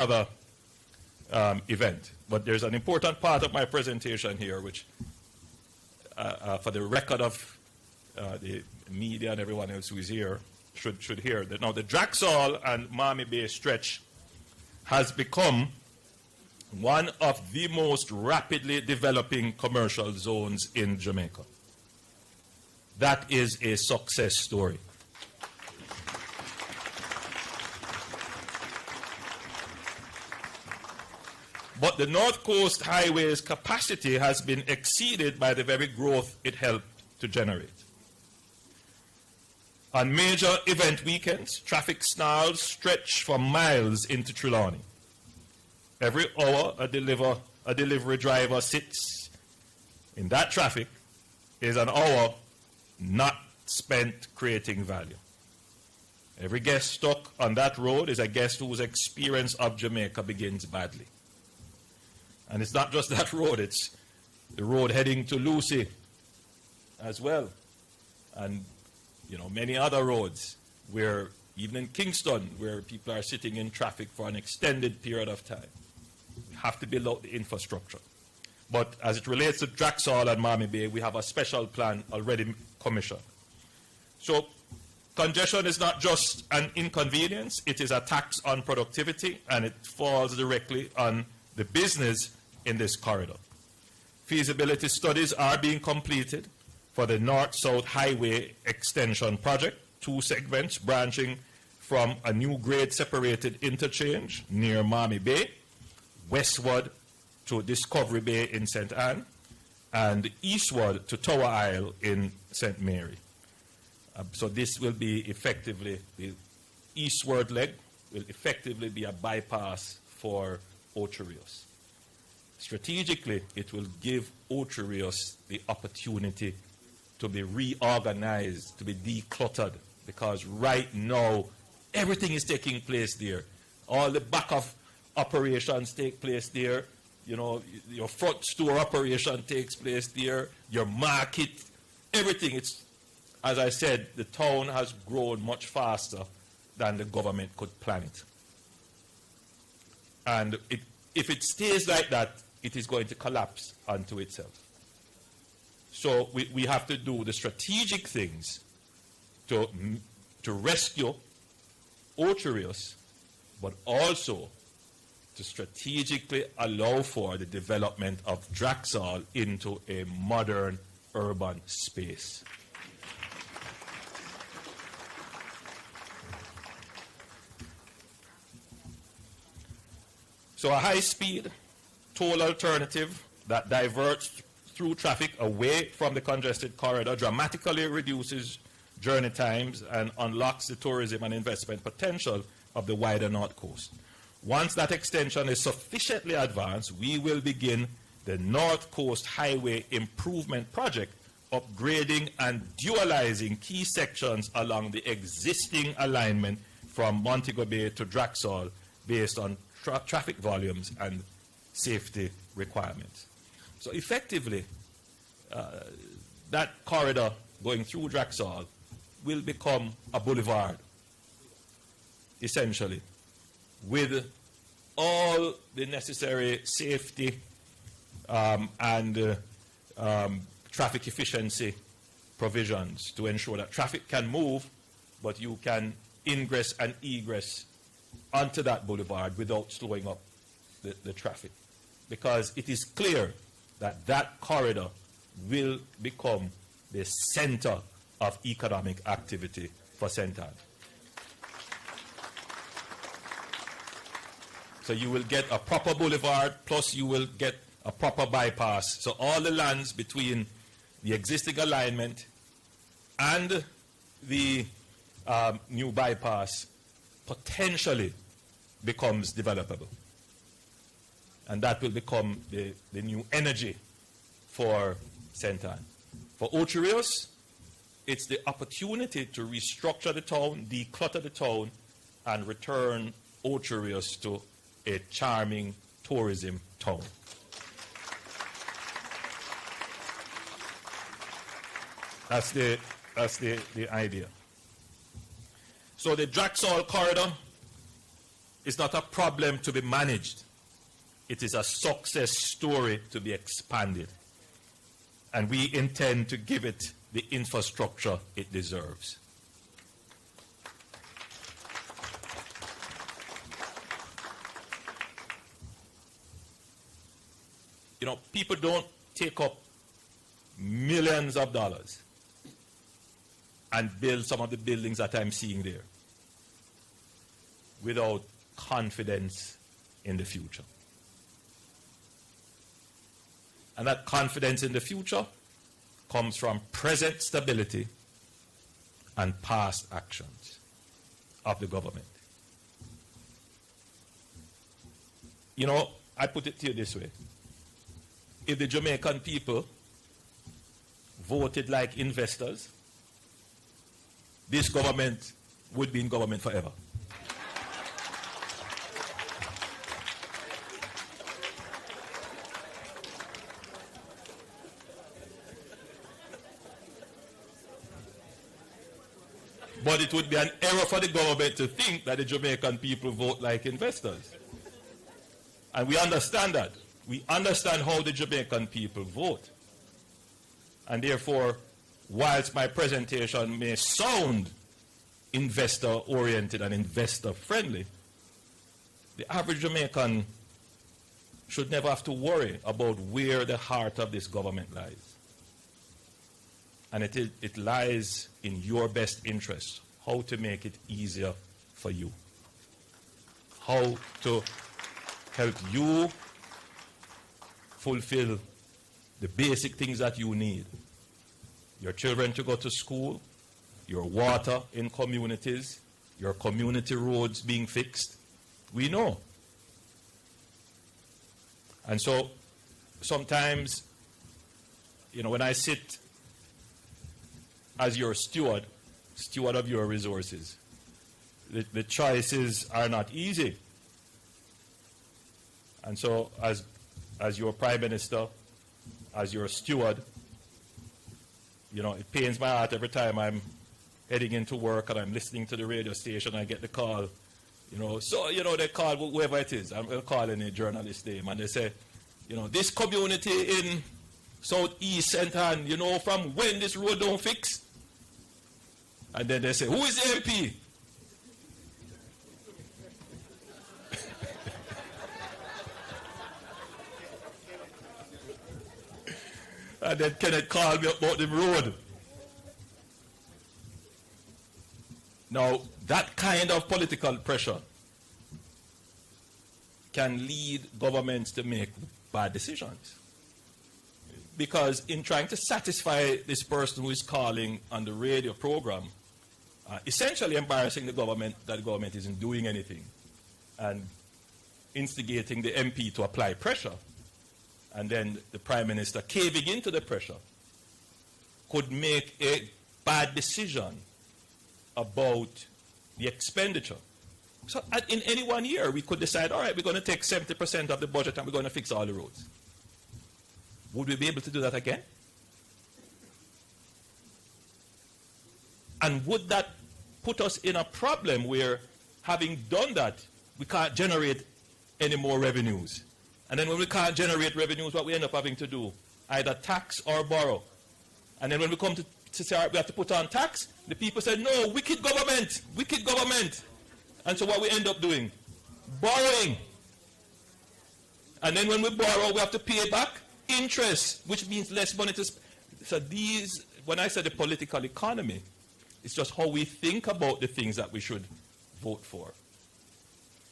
other event. But there's an important part of my presentation here, which, for the record of the media and everyone else who is here, should hear that now the Drax Hall and Miami Bay stretch has become one of the most rapidly developing commercial zones in Jamaica. That is a success story. But the North Coast Highway's capacity has been exceeded by the very growth it helped to generate. On major event weekends, traffic snarls stretch for miles into Trelawney. Every hour a delivery driver sits in that traffic is an hour not spent creating value. Every guest stuck on that road is a guest whose experience of Jamaica begins badly. And it's not just that road, it's the road heading to Lucy as well. And many other roads where, even in Kingston, where people are sitting in traffic for an extended period of time. We have to build out the infrastructure. But as it relates to Drax Hall and Miami Bay, we have a special plan already commissioned. So congestion is not just an inconvenience, it is a tax on productivity, and it falls directly on the business in this corridor. Feasibility studies are being completed for the North-South Highway Extension Project, 2 segments branching from a new grade separated interchange near Miami Bay, westward to Discovery Bay in St. Anne, and eastward to Tower Isle in St. Mary. So this will be effectively, the eastward leg will effectively be a bypass for Ocho Rios. Strategically, it will give Ocho Rios the opportunity to be reorganized, to be decluttered, because right now everything is taking place there. All the back of operations take place there. Your front store operation takes place there. Your market, everything. It's, as I said, the town has grown much faster than the government could plan it. And if it stays like that, it is going to collapse onto itself. So we have to do the strategic things to rescue Ocho Rios, but also to strategically allow for the development of Drax Hall into a modern urban space. So a high-speed toll alternative that diverts through traffic away from the congested corridor dramatically reduces journey times and unlocks the tourism and investment potential of the wider North Coast. Once that extension is sufficiently advanced, we will begin the North Coast Highway Improvement Project, upgrading and dualizing key sections along the existing alignment from Montego Bay to Drax Hall based on traffic volumes and safety requirements. So effectively, that corridor going through Drax Hall will become a boulevard, essentially, with all the necessary safety and traffic efficiency provisions to ensure that traffic can move, but you can ingress and egress onto that boulevard without slowing up the traffic. Because it is clear that that corridor will become the center of economic activity for St. Anne. So you will get a proper boulevard, plus you will get a proper bypass. So all the lands between the existing alignment and the new bypass potentially becomes developable. And that will become the new energy for St. Anne. For Ocho Rios, it's the opportunity to restructure the town, declutter the town, and return Ocho Rios to a charming tourism town. That's the idea. So the Drax Hall corridor is not a problem to be managed. It is a success story to be expanded. And we intend to give it the infrastructure it deserves. You know, people don't take up millions of dollars and build some of the buildings that I'm seeing there without confidence in the future. And that confidence in the future comes from present stability and past actions of the government. You know, I put it to you this way. If the Jamaican people voted like investors, this government would be in government forever. But it would be an error for the government to think that the Jamaican people vote like investors. And we understand that. We understand how the Jamaican people vote. And therefore, whilst my presentation may sound investor-oriented and investor-friendly, the average Jamaican should never have to worry about where the heart of this government lies. And it lies in your best interest, how to make it easier for you. How to help you fulfill the basic things that you need. Your children to go to school, your water in communities, your community roads being fixed. We know. And so sometimes, you know, when I sit as your steward of your resources, the choices are not easy. And so as your prime minister, as your steward, you know, it pains my heart every time I'm heading into work and I'm listening to the radio station, I get the call, you know, so, you know, they call whoever it is, I'm calling a journalist name, and they say, you know, this community in Southeast St. Ann, you know, from when this road don't fix? And then they say, who is the MP? And then Kenneth called me about the road. Now, that kind of political pressure can lead governments to make bad decisions. Because in trying to satisfy this person who is calling on the radio program, essentially embarrassing the government that the government isn't doing anything, and instigating the MP to apply pressure, and then the Prime Minister caving into the pressure, could make a bad decision about the expenditure. So in any one year, we could decide, all right, we're going to take 70% of the budget and we're going to fix all the roads. Would we be able to do that again? And would that put us in a problem where, having done that, we can't generate any more revenues? And then when we can't generate revenues, what we end up having to do, either tax or borrow. And then when we come to say, all right, we have to put on tax, the people say, no, wicked government, wicked government. And so what we end up doing? Borrowing. And then when we borrow, we have to pay back interest, which means less money to spend. So these, when I say the political economy, it's just how we think about the things that we should vote for.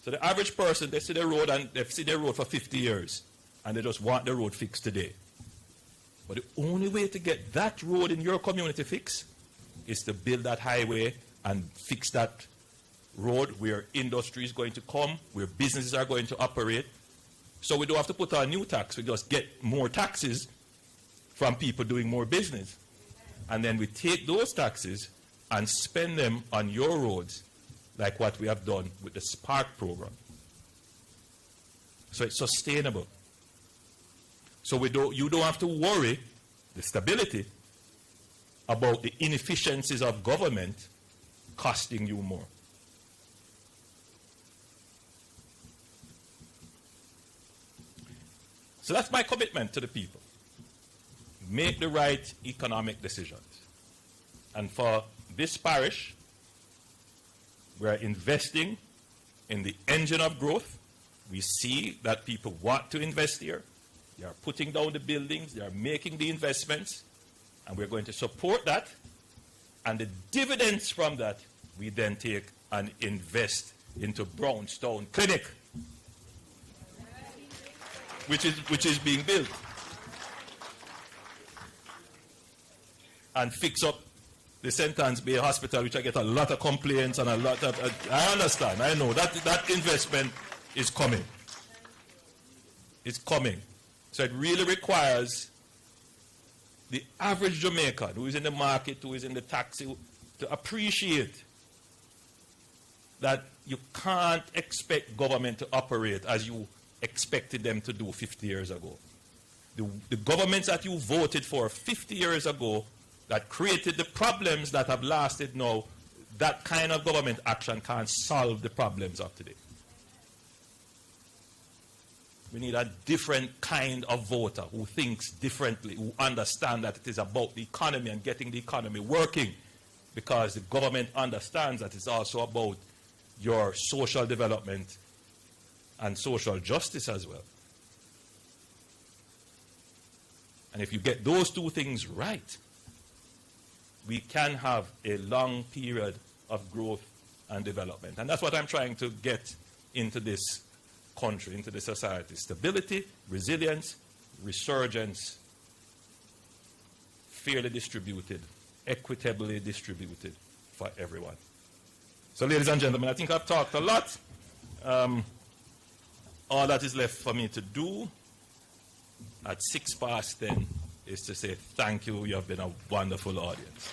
So the average person, they see their road and they've seen their road for 50 years and they just want the road fixed today. But the only way to get that road in your community fixed is to build that highway and fix that road where industry is going to come, where businesses are going to operate. So we don't have to put on new tax, we just get more taxes from people doing more business. And then we take those taxes and spend them on your roads, like what we have done with the Spark program. So it's sustainable. So you don't have to worry, the stability, about the inefficiencies of government costing you more. So that's my commitment to the people. Make the right economic decisions. And for this parish, we're investing in the engine of growth. We see that people want to invest here. They are putting down the buildings. They are making the investments. And we're going to support that. And the dividends from that, we then take and invest into Brownstown Clinic, which is being built. And fix up the St. Anne's Bay Hospital, which I get a lot of complaints and a lot of... I understand, I know. That investment is coming. It's coming. So it really requires the average Jamaican who is in the market, who is in the taxi, to appreciate that you can't expect government to operate as you expected them to do 50 years ago. The governments that you voted for 50 years ago that created the problems that have lasted now, that kind of government action can't solve the problems of today. We need a different kind of voter who thinks differently, who understands that it is about the economy and getting the economy working, because the government understands that it's also about your social development and social justice as well. And if you get those two things right, we can have a long period of growth and development. And that's what I'm trying to get into this country, into the society. Stability, resilience, resurgence, fairly distributed, equitably distributed for everyone. So ladies and gentlemen, I think I've talked a lot. All that is left for me to do at 10:06 is to say thank you. You have been a wonderful audience.